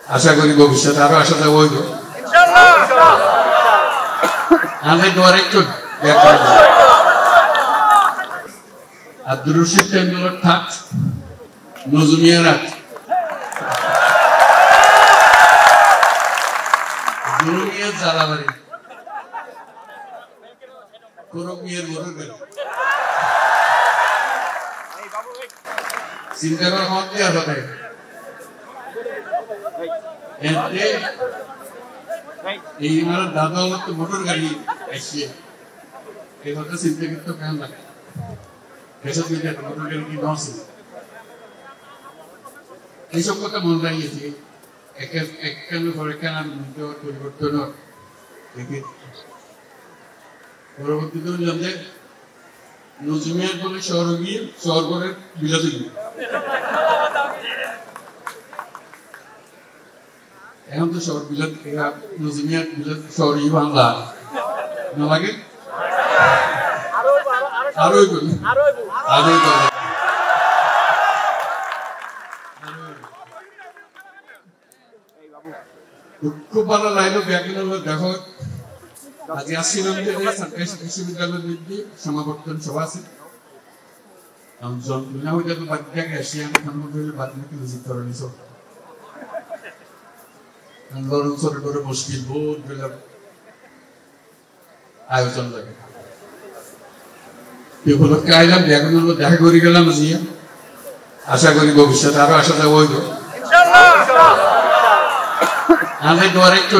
আশা করি ভবিষ্যতে আরো আসা যাবো হইব আমাদের দোয়ার একটু আব্দুর রশিদ টেন্ডুলার থাক নজমিয়া রাত দুনিয়া জ্বালাবাড়ি করমিয়ার মরুর গেল চিন্তা করা মত দেওয়া হবে এই আমার দাদা হলো তো মোটর গাড়ি এসে এই কথা চিন্তা করতে কেমন লাগে এসব চিন্তা মোটর গাড়ি কি নয় এইসব কথা মনে লাগিয়েছি একখানের পর একখান পরিবর্তন পরবর্তীতে বললাম যে নজমিয়ার বলে শহর গিয়ে শহর করে বিলাতে গিয়ে এখন তো শহর বিলাত নজমিয়ার বিলাত শহরই বাংলা না লাগে আরোই বলি আরোই বলে খুব ভালো লাগলো ব্যাকরণ দেখো আজকে আসছিলাম যে বিশ্ববিদ্যালয়ের মধ্যে সমাবর্তন সভা আছে জন্মদিন হইতে তো বাদ দেখে আসি আমি সম্মুখে বাদ নাকি ভিজিট করে নিছ লরণ ছোট করে মুশকিল বহুত বেলা আয়োজন লাগে উপলক্ষে আইলাম ব্যাকরণ দেখা করে গেলাম জিয়া আশা করি ভবিষ্যতে আরো আসা যাবো হইব আমাদের দোয়ার একটু